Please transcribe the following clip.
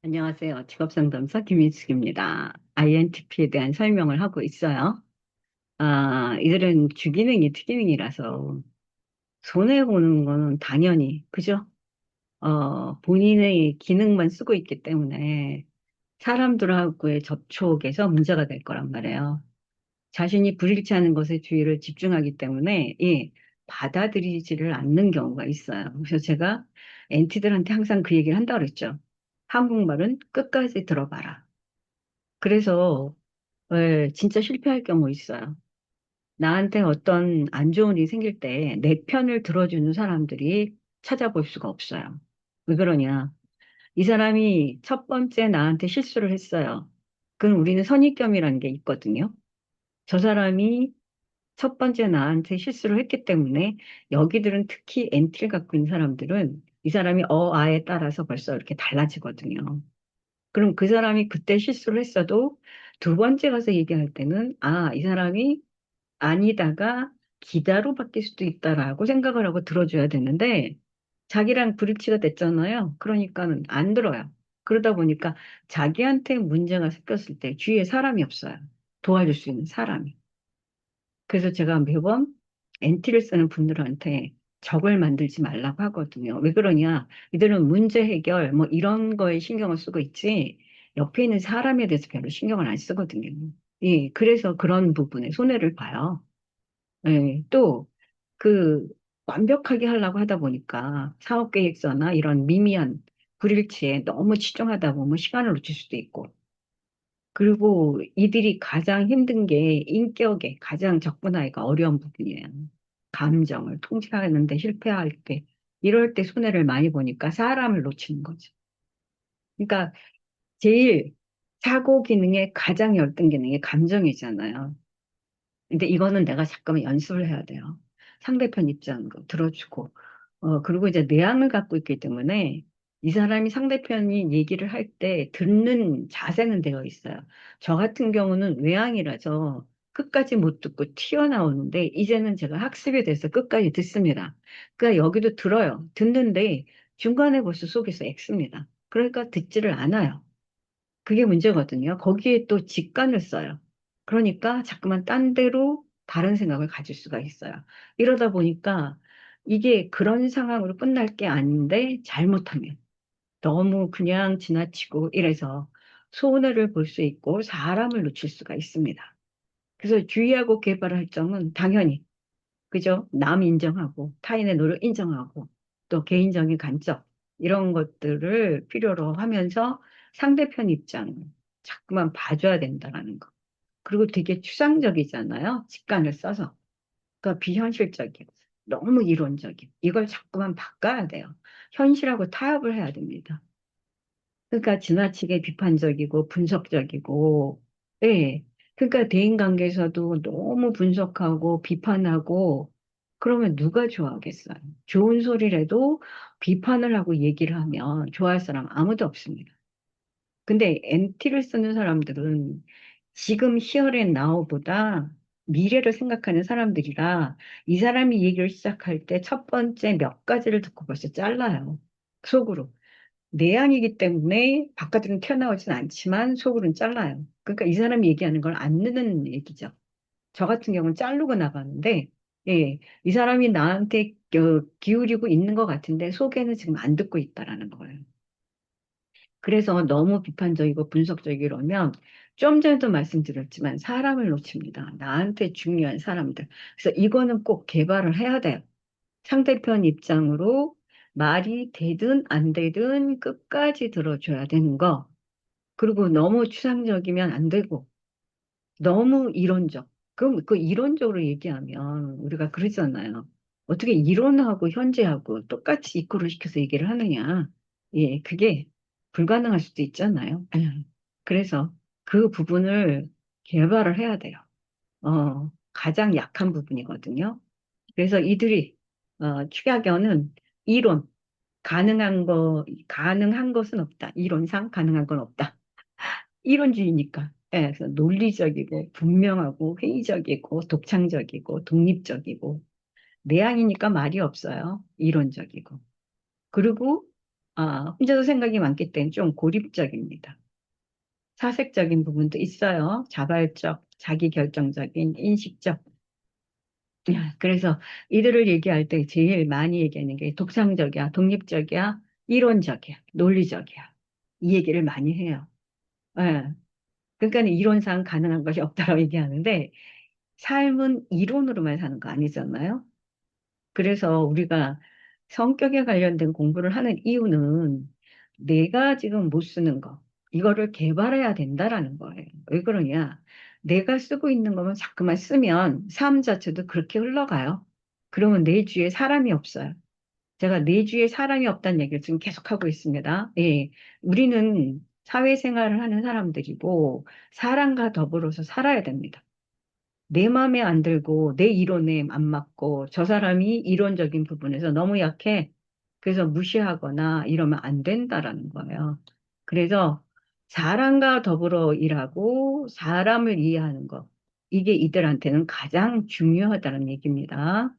안녕하세요. 직업상담사 김인숙입니다. INTP에 대한 설명을 하고 있어요. 이들은 주기능이 특기능이라서 손해보는 거는 당연히, 그죠? 본인의 기능만 쓰고 있기 때문에 사람들하고의 접촉에서 문제가 될 거란 말이에요. 자신이 불일치 하는 것에 주의를 집중하기 때문에, 받아들이지를 않는 경우가 있어요. 그래서 제가 엔티들한테 항상 그 얘기를 한다고 그랬죠. 한국말은 끝까지 들어봐라. 그래서 진짜 실패할 경우 있어요. 나한테 어떤 안 좋은 일이 생길 때 내 편을 들어주는 사람들이 찾아볼 수가 없어요. 왜 그러냐? 이 사람이 첫 번째 나한테 실수를 했어요. 그럼 우리는 선입견이라는 게 있거든요. 저 사람이 첫 번째 나한테 실수를 했기 때문에 여기들은 특히 엔티를 갖고 있는 사람들은 이 사람이 아에 따라서 벌써 이렇게 달라지거든요. 그럼 그 사람이 그때 실수를 했어도 두 번째 가서 얘기할 때는, 이 사람이 아니다가 기다로 바뀔 수도 있다라고 생각을 하고 들어줘야 되는데, 자기랑 불일치가 됐잖아요. 그러니까는 안 들어요. 그러다 보니까 자기한테 문제가 생겼을 때 주위에 사람이 없어요. 도와줄 수 있는 사람이. 그래서 제가 매번 엔티를 쓰는 분들한테 적을 만들지 말라고 하거든요. 왜 그러냐? 이들은 문제 해결, 뭐 이런 거에 신경을 쓰고 있지, 옆에 있는 사람에 대해서 별로 신경을 안 쓰거든요. 예, 그래서 그런 부분에 손해를 봐요. 예, 또, 그, 완벽하게 하려고 하다 보니까 사업계획서나 이런 미미한 불일치에 너무 치중하다 보면 시간을 놓칠 수도 있고, 그리고 이들이 가장 힘든 게 인격에 가장 접근하기가 어려운 부분이에요. 감정을 통제하는 데 실패할 때, 이럴 때 손해를 많이 보니까 사람을 놓치는 거죠. 그러니까 제일 사고 기능의 가장 열등 기능이 감정이잖아요. 근데 이거는 내가 잠깐만 연습을 해야 돼요. 상대편 입장으로 들어주고. 그리고 이제 내향을 갖고 있기 때문에 이 사람이 상대편이 얘기를 할 때 듣는 자세는 되어 있어요. 저 같은 경우는 외향이라서 끝까지 못 듣고 튀어나오는데 이제는 제가 학습이 돼서 끝까지 듣습니다. 그러니까 여기도 들어요. 듣는데 중간에 벌써 속에서 엑습니다. 그러니까 듣지를 않아요. 그게 문제거든요. 거기에 또 직관을 써요. 그러니까 자꾸만 딴 데로 다른 생각을 가질 수가 있어요. 이러다 보니까 이게 그런 상황으로 끝날 게 아닌데 잘못하면 너무 그냥 지나치고 이래서 손해를 볼 수 있고 사람을 놓칠 수가 있습니다. 그래서 주의하고 개발할 점은 당연히 그죠? 남 인정하고 타인의 노력 인정하고 또 개인적인 관점 이런 것들을 필요로 하면서 상대편 입장을 자꾸만 봐줘야 된다라는 거. 그리고 되게 추상적이잖아요. 직관을 써서. 그러니까 비현실적이고 너무 이론적이고 이걸 자꾸만 바꿔야 돼요. 현실하고 타협을 해야 됩니다. 그러니까 지나치게 비판적이고 분석적이고, 예. 그러니까 대인관계에서도 너무 분석하고 비판하고, 그러면 누가 좋아하겠어요? 좋은 소리라도 비판을 하고 얘기를 하면 좋아할 사람 아무도 없습니다. 근데 MT를 쓰는 사람들은 지금 here and now보다 미래를 생각하는 사람들이라 이 사람이 얘기를 시작할 때 첫 번째 몇 가지를 듣고 벌써 잘라요. 속으로. 내향이기 때문에 바깥으로는 튀어나오진 않지만 속으로는 잘라요. 그러니까 이 사람이 얘기하는 걸 안 듣는 얘기죠. 저 같은 경우는 자르고 나가는데, 예, 이 사람이 나한테 기울이고 있는 것 같은데 속에는 지금 안 듣고 있다라는 거예요. 그래서 너무 비판적이고 분석적이라면 좀 전에도 말씀드렸지만 사람을 놓칩니다. 나한테 중요한 사람들. 그래서 이거는 꼭 개발을 해야 돼요. 상대편 입장으로 말이 되든 안 되든 끝까지 들어줘야 되는 거. 그리고 너무 추상적이면 안 되고, 너무 이론적. 그럼 그 이론적으로 얘기하면 우리가 그러잖아요. 어떻게 이론하고 현재하고 똑같이 이꼬를 시켜서 얘기를 하느냐. 예, 그게 불가능할 수도 있잖아요. 그래서 그 부분을 개발을 해야 돼요. 가장 약한 부분이거든요. 그래서 이들이 취약견은 이론 가능한 것은 없다. 이론상 가능한 건 없다. 이론주의니까. 예, 그래서 논리적이고 분명하고 회의적이고 독창적이고 독립적이고 내향이니까 말이 없어요. 이론적이고. 그리고 혼자서 생각이 많기 때문에 좀 고립적입니다. 사색적인 부분도 있어요. 자발적, 자기결정적인, 인식적. 그래서 이들을 얘기할 때 제일 많이 얘기하는 게 독창적이야, 독립적이야, 이론적이야, 논리적이야. 이 얘기를 많이 해요. 예. 그러니까 이론상 가능한 것이 없다고 얘기하는데 삶은 이론으로만 사는 거 아니잖아요. 그래서 우리가 성격에 관련된 공부를 하는 이유는 내가 지금 못 쓰는 거, 이거를 개발해야 된다라는 거예요. 왜 그러냐? 내가 쓰고 있는 거면 자꾸만 쓰면 삶 자체도 그렇게 흘러가요. 그러면 내 주위에 사람이 없어요. 제가 내 주위에 사람이 없다는 얘기를 지금 계속하고 있습니다. 예. 우리는 사회생활을 하는 사람들이고 사람과 더불어서 살아야 됩니다. 내 마음에 안 들고 내 이론에 안 맞고 저 사람이 이론적인 부분에서 너무 약해. 그래서 무시하거나 이러면 안 된다라는 거예요. 그래서 사람과 더불어 일하고 사람을 이해하는 것. 이게 이들한테는 가장 중요하다는 얘기입니다.